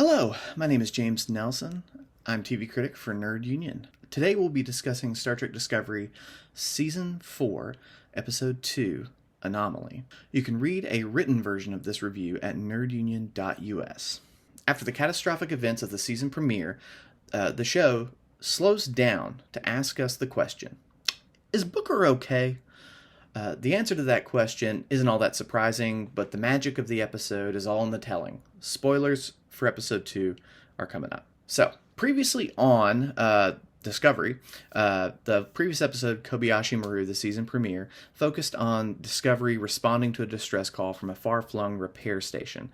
Hello, my name is James Nelson. I'm TV critic for Nerd Union. Today we'll be discussing Star Trek Discovery Season 4, Episode 2, Anomaly. You can read a written version of this review at nerdunion.us. After the catastrophic events of the season premiere, the show slows down to ask us the question, is Booker okay? The answer to that question isn't all that surprising, but the magic of the episode is all in the telling. Spoilers for episode 2 are coming up. So, previously on Discovery, the previous episode, Kobayashi Maru, the season premiere, focused on Discovery responding to a distress call from a far-flung repair station.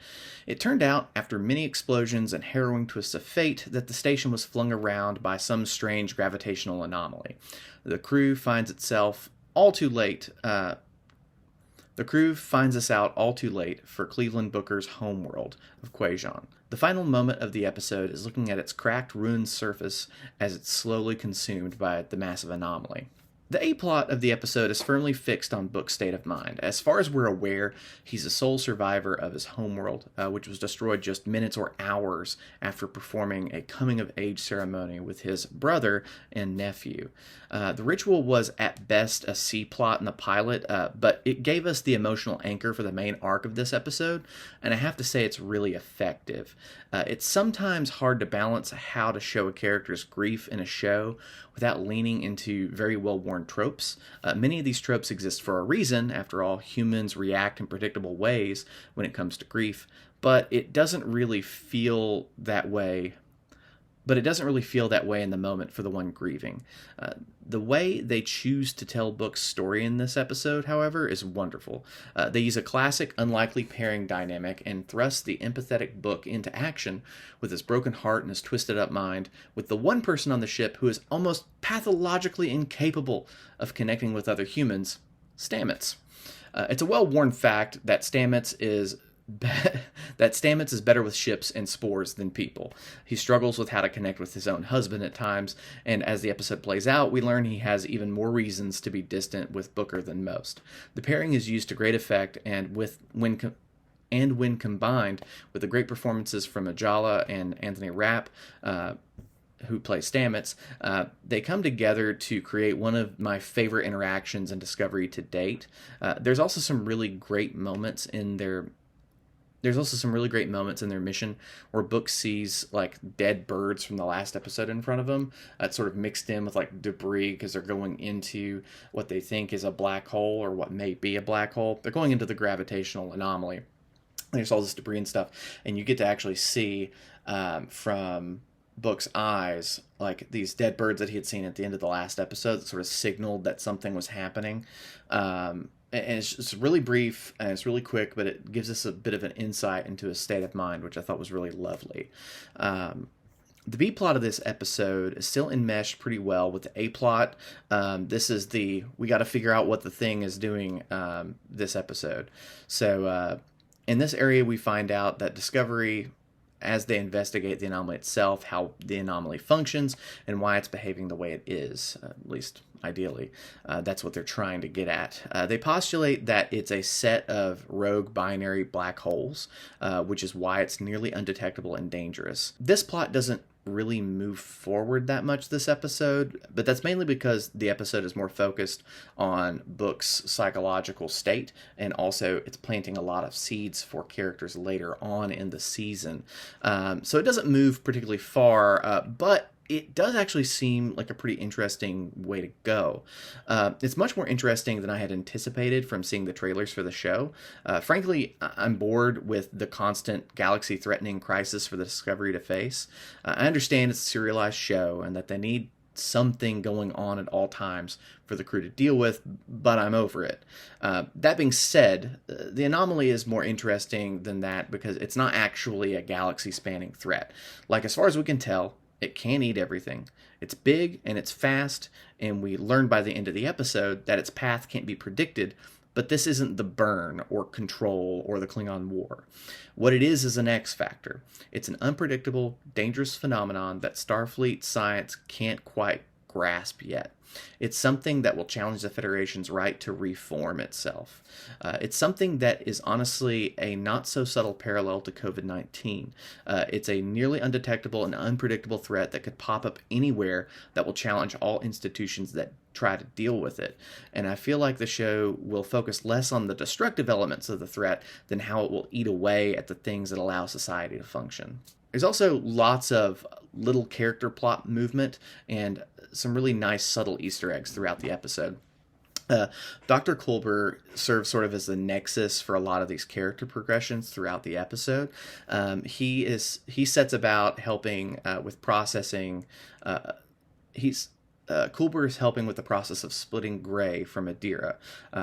It turned out, after many explosions and harrowing twists of fate, that the station was flung around by some strange gravitational anomaly. The crew finds itself all too late. The crew finds us out all too late for Cleveland Booker's homeworld of Quajon. The final moment of the episode is looking at its cracked, ruined surface as it's slowly consumed by the massive anomaly. The A-plot of the episode is firmly fixed on Book's state of mind. As far as we're aware, he's the sole survivor of his homeworld, which was destroyed just minutes or hours after performing a coming-of-age ceremony with his brother and nephew. The ritual was at best a C-plot in the pilot, but it gave us the emotional anchor for the main arc of this episode, and I have to say it's really effective. It's sometimes hard to balance how to show a character's grief in a show without leaning into very well-worn tropes. Many of these tropes exist for a reason. After all, humans react in predictable ways when it comes to grief, but it doesn't really feel that way. It doesn't really feel that way in the moment for the one grieving. The way they choose to tell Book's story in this episode, however, is wonderful. They use a classic unlikely pairing dynamic and thrust the empathetic Book into action with his broken heart and his twisted up mind, with the one person on the ship who is almost pathologically incapable of connecting with other humans, Stamets. It's a well-worn fact that Stamets is better with ships and spores than people. He struggles with how to connect with his own husband at times, and as the episode plays out, we learn he has even more reasons to be distant with Booker than most. The pairing is used to great effect, and when combined with the great performances from Ajala and Anthony Rapp, who plays Stamets, they come together to create one of my favorite interactions in Discovery to date. There's also some really great moments in their mission where Book sees like dead birds from the last episode in front of him. It's sort of mixed in with like debris because they're going into what they think is a black hole or what may be a black hole. They're going into the gravitational anomaly. There's all this debris and stuff, and you get to actually see from Book's eyes like these dead birds that he had seen at the end of the last episode that sort of signaled that something was happening. And it's really brief and it's really quick, but it gives us a bit of an insight into his state of mind, which I thought was really lovely. The B plot of this episode is still enmeshed pretty well with the A plot. This is we got to figure out what the thing is doing this episode. So in this area, we find out that Discovery, as they investigate the anomaly itself, how the anomaly functions, and why it's behaving the way it is, at least ideally. That's what they're trying to get at. They postulate that it's a set of rogue binary black holes, which is why it's nearly undetectable and dangerous. This plot doesn't really move forward that much this episode, but that's mainly because the episode is more focused on Book's psychological state, and also it's planting a lot of seeds for characters later on in the season. So it doesn't move particularly far, but it does actually seem like a pretty interesting way to go. It's much more interesting than I had anticipated from seeing the trailers for the show. Frankly, I'm bored with the constant galaxy-threatening crisis for the Discovery to face. I understand it's a serialized show and that they need something going on at all times for the crew to deal with, but I'm over it. That being said, the anomaly is more interesting than that because it's not actually a galaxy-spanning threat. Like, as far as we can tell, it can't eat everything. It's big and it's fast, and we learn by the end of the episode that its path can't be predicted, but this isn't the Burn or Control or the Klingon War. What it is an X factor. It's an unpredictable, dangerous phenomenon that Starfleet science can't quite grasp yet. It's something that will challenge the Federation's right to reform itself. It's something that is honestly a not so subtle parallel to COVID-19. It's a nearly undetectable and unpredictable threat that could pop up anywhere that will challenge all institutions that try to deal with it. And I feel like the show will focus less on the destructive elements of the threat than how it will eat away at the things that allow society to function. There's also lots of little character plot movement and some really nice subtle Easter eggs throughout the episode. Dr. Culber serves sort of as the nexus for a lot of these character progressions throughout the episode. He sets about helping with processing. Culber is helping with the process of splitting Gray from Adira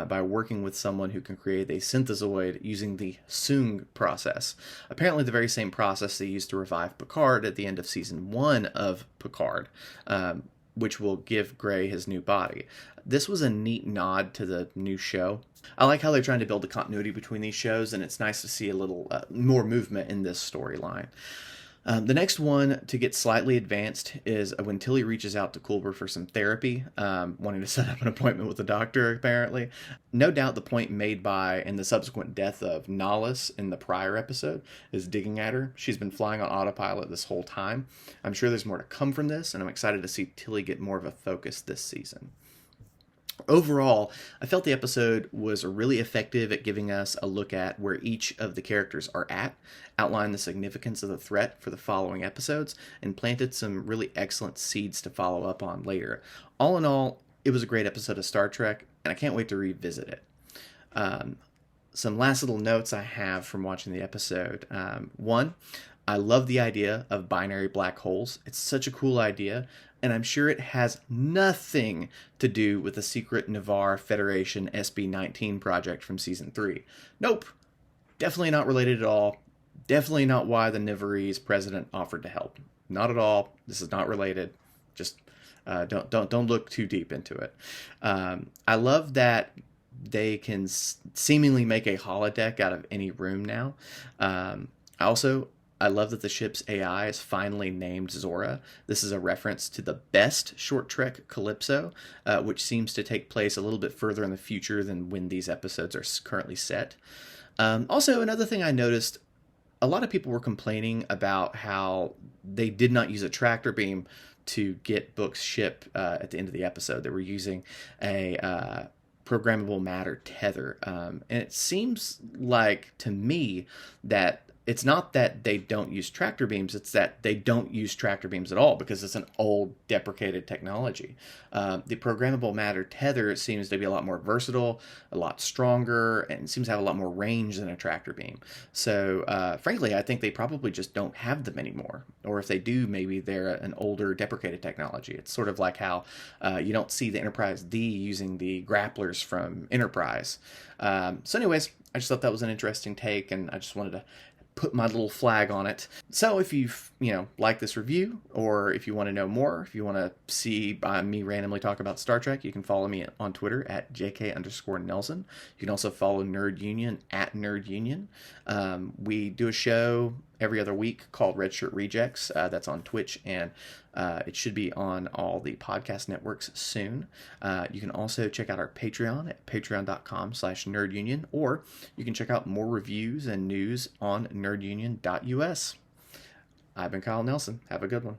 by working with someone who can create a synthezoid using the Sung process. Apparently the very same process they used to revive Picard at the end of season 1 of Picard, which will give Gray his new body. This was a neat nod to the new show. I like how they're trying to build a continuity between these shows, and it's nice to see a little more movement in this storyline. The next one to get slightly advanced is when Tilly reaches out to Culber for some therapy, wanting to set up an appointment with the doctor, apparently. No doubt the point made by and the subsequent death of Nahlis in the prior episode is digging at her. She's been flying on autopilot this whole time. I'm sure there's more to come from this, and I'm excited to see Tilly get more of a focus this season. Overall, I felt the episode was really effective at giving us a look at where each of the characters are at, outlined the significance of the threat for the following episodes, and planted some really excellent seeds to follow up on later. All in all, it was a great episode of Star Trek, and I can't wait to revisit it. Some last little notes I have from watching the episode. One, I love the idea of binary black holes. It's such a cool idea, and I'm sure it has nothing to do with the secret Navarre Federation SB-19 project from Season 3. Nope. Definitely not related at all. Definitely not why the Navarrese president offered to help. Not at all. This is not related. Just don't look too deep into it. I love that they can seemingly make a holodeck out of any room now. I love that the ship's AI is finally named Zora. This is a reference to the best short trek Calypso, which seems to take place a little bit further in the future than when these episodes are currently set. Also, another thing I noticed, a lot of people were complaining about how they did not use a tractor beam to get Book's ship at the end of the episode. They were using a programmable matter tether. And it seems like, to me, that it's not that they don't use tractor beams, it's that they don't use tractor beams at all because it's an old, deprecated technology. The programmable matter tether seems to be a lot more versatile, a lot stronger, and seems to have a lot more range than a tractor beam. So, frankly, I think they probably just don't have them anymore. Or if they do, maybe they're an older, deprecated technology. It's sort of like how you don't see the Enterprise D using the grapplers from Enterprise. So anyways, I just thought that was an interesting take, and I just wanted to put my little flag on it. So if you've, like this review, or if you want to know more, if you want to see me randomly talk about Star Trek, you can follow me on Twitter at JK_Nelson. You can also follow Nerd Union at Nerd Union. We do a show every other week called Red Shirt Rejects. That's on Twitch, and it should be on all the podcast networks soon. You can also check out our Patreon at patreon.com/nerdunion, or you can check out more reviews and news on nerdunion.us. I've been Kyle Nelson. Have a good one.